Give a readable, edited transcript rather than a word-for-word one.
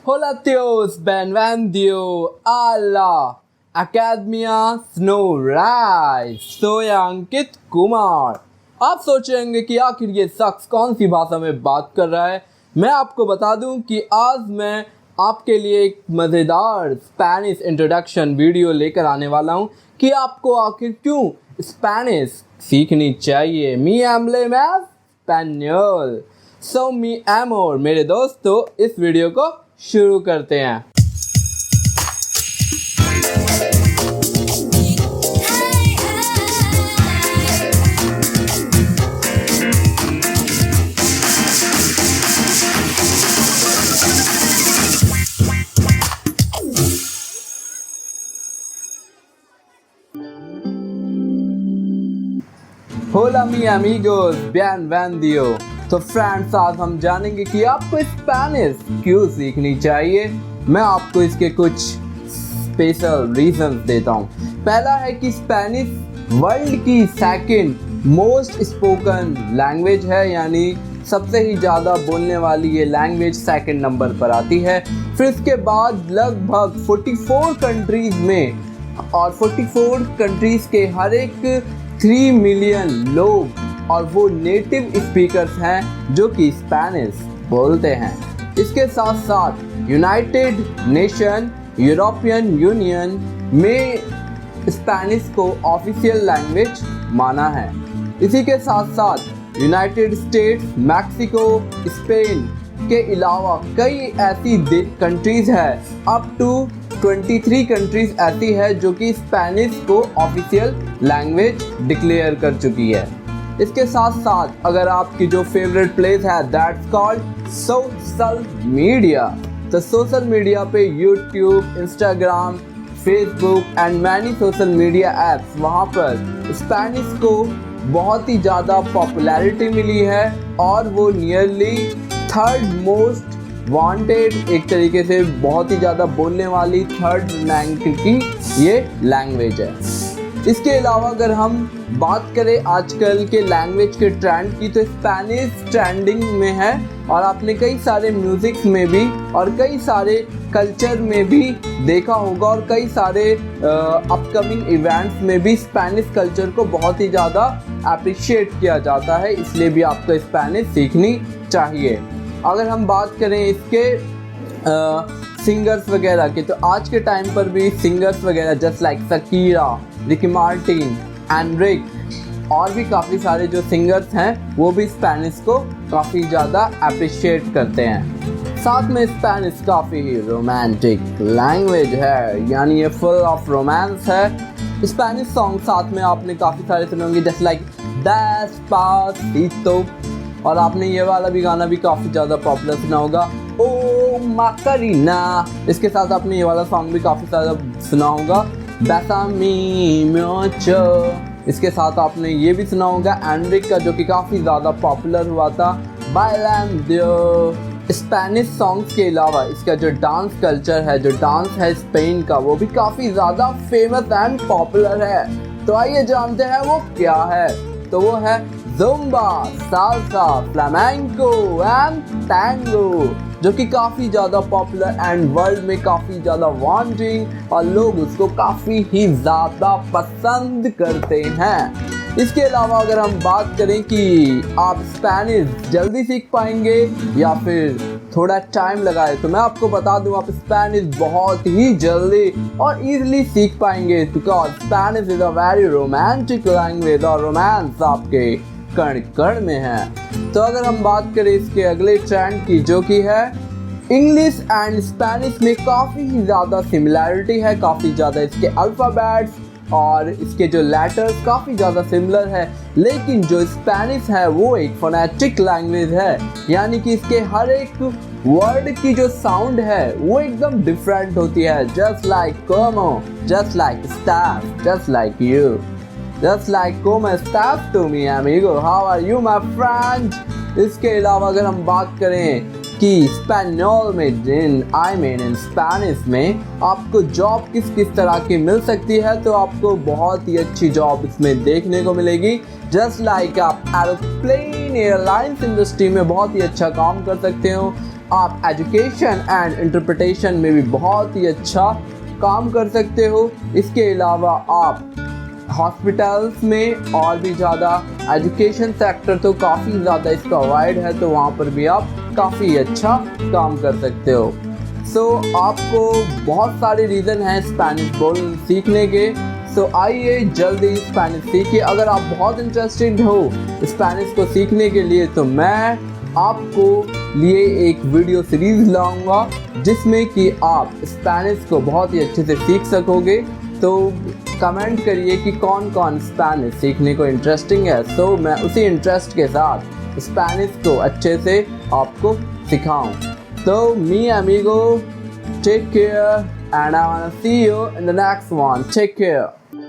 Hola tíos, bienvenido a la Academia SnowRise। सोय अंकित कुमार। आप सोचेंगे कि आखिर ये शख्स कौन सी भाषा में बात कर रहा है। मैं आपको बता दूं कि आज मैं आपके लिए एक मज़ेदार स्पेनिश इंट्रोडक्शन वीडियो लेकर आने वाला हूं कि आपको आखिर क्यों स्पेनिश सीखनी चाहिए। मी एम्बले में स्पेनियल। सो मी एमोर। मेरे दोस्तों, इस वीडियो को शुरू करते हैं। Hola mi amigos, bienvenido। तो फ्रेंड्स, आज हम जानेंगे कि आपको स्पेनिश क्यों सीखनी चाहिए। मैं आपको इसके कुछ स्पेशल रीजंस देता हूँ। पहला है कि स्पेनिश वर्ल्ड की सेकंड मोस्ट स्पोकन लैंग्वेज है, यानी सबसे ही ज़्यादा बोलने वाली ये लैंग्वेज सेकंड नंबर पर आती है। फिर इसके बाद लगभग 44 कंट्रीज़ में और 44 कंट्रीज़ के हर एक 3 मिलियन लोग और वो नेटिव स्पीकर्स हैं जो कि स्पेनिश बोलते हैं। इसके साथ साथ यूनाइटेड नेशन यूरोपियन यूनियन में स्पेनिश को ऑफिशियल लैंग्वेज माना है। इसी के साथ साथ यूनाइटेड स्टेट्स, मैक्सिको, स्पेन के अलावा कई ऐसी कंट्रीज़ है, अप टू 23 कंट्रीज़ ऐसी है जो कि स्पेनिश को ऑफिशियल लैंग्वेज डिक्लेयर कर चुकी है। इसके साथ साथ अगर आपकी जो फेवरेट प्लेस है दैट्स कॉल्ड सोशल मीडिया। तो सोशल मीडिया पे YouTube, Instagram, Facebook and many social media apps, वहाँ पर स्पेनिश को बहुत ही ज़्यादा पॉपुलैरिटी मिली है और वो नियरली थर्ड मोस्ट वांटेड, एक तरीके से बहुत ही ज़्यादा बोलने वाली थर्ड रैंक की ये लैंग्वेज है। इसके अलावा अगर हम बात करें आजकल के लैंग्वेज के ट्रेंड की, तो स्पेनिश ट्रेंडिंग में है और आपने कई सारे म्यूज़िक में भी और कई सारे कल्चर में भी देखा होगा और कई सारे अपकमिंग इवेंट्स में भी स्पेनिश कल्चर को बहुत ही ज़्यादा अप्रिशिएट किया जाता है। इसलिए भी आपको स्पेनिश सीखनी चाहिए। अगर हम बात करें इसके सिंगर्स वगैरह के, तो आज के टाइम पर भी सिंगर्स वगैरह just like Shakira, Ricky Martin, Anrich और भी काफ़ी सारे जो सिंगर्स हैं वो भी स्पेनिश को काफ़ी ज़्यादा अप्रिशिएट करते हैं। साथ में स्पेनिश काफ़ी ही रोमांटिक लैंग्वेज है, यानी ये फुल ऑफ रोमांस है। स्पेनिश सॉन्ग साथ में आपने काफ़ी सारे सुने होंगे जस्ट लाइक डेस्पासितो, और आपने ये वाला भी गाना भी काफ़ी ज़्यादा पॉपुलर सुना होगा, ओ माकारीना। इसके साथ आपने ये वाला सॉन्ग भी काफ़ी ज़्यादा सुना होगा, बेसामी म्योचो। इसके साथ आपने ये भी सुना होगा एंड्रिक का, जो कि काफ़ी ज़्यादा पॉपुलर हुआ था, बाइलैंडो। स्पेनिश सॉन्ग्स के अलावा इसका जो डांस कल्चर है, जो डांस है स्पेन का, वो भी काफ़ी ज़्यादा फेमस एंड पॉपुलर है। तो आइए जानते हैं वो क्या है। तो वो है Zumba, salsa, flamenco and tango, जो कि काफ़ी ज़्यादा पॉपुलर एंड वर्ल्ड में काफ़ी ज़्यादा वांटिंग और लोग उसको काफ़ी ही ज़्यादा पसंद करते हैं। इसके अलावा अगर हम बात करें कि आप स्पेनिश जल्दी सीख पाएंगे या फिर थोड़ा टाइम लगाए, तो मैं आपको बता दूं आप स्पेनिश बहुत ही जल्दी और इजीली सीख पाएंगे, because Spanish is a very romantic language और रोमांस आपके कण कण में है। तो अगर हम बात करें इसके अगले ट्रेंड की, जो कि है इंग्लिश एंड स्पेनिश में काफ़ी ही ज़्यादा सिमिलैरिटी है, काफ़ी ज़्यादा इसके अल्फ़ाबेट्स और इसके जो लेटर्स काफ़ी ज़्यादा सिमिलर है, लेकिन जो स्पेनिश है वो एक फोनेटिक लैंग्वेज है, यानी कि इसके हर एक वर्ड की जो साउंड है वो एकदम डिफरेंट होती है। Just like Como, just like staff, just like you, just like como estás to me amigo, how are you my friend। इसके अलावा अगर हम बात करें कि स्पेनियोल में इन स्पेनिश में आपको जॉब किस किस तरह की मिल सकती है, तो आपको बहुत ही अच्छी जॉब इसमें देखने को मिलेगी। जस्ट लाइक आप एरोप्लेन एयरलाइंस इंडस्ट्री में बहुत ही अच्छा काम कर सकते हो, आप एजुकेशन एंड इंटरप्रिटेशन में भी बहुत ही अच्छा काम कर सकते हो। इसके अलावा आप हॉस्पिटल्स में और भी ज़्यादा एजुकेशन सेक्टर तो काफ़ी ज़्यादा इसका वाइड है, तो वहाँ पर भी आप काफ़ी अच्छा काम कर सकते हो। आपको बहुत सारे रीज़न हैं स्पेनिश बोलने सीखने के। आइए जल्दी स्पेनिश सीखिए। अगर आप बहुत इंटरेस्टेड हो स्पेनिश को सीखने के लिए तो मैं आपको लिए एक वीडियो सीरीज़ लाऊंगा जिसमें कि आप स्पेनिश को बहुत ही अच्छे से सीख सकोगे। तो कमेंट करिए कि कौन कौन स्पेनिश सीखने को इंटरेस्टिंग है, मैं उसी इंटरेस्ट के साथ स्पेनिश को अच्छे से आपको सिखाऊं। तो मी अमीगो, take care and I want to see you in the next one. Take care.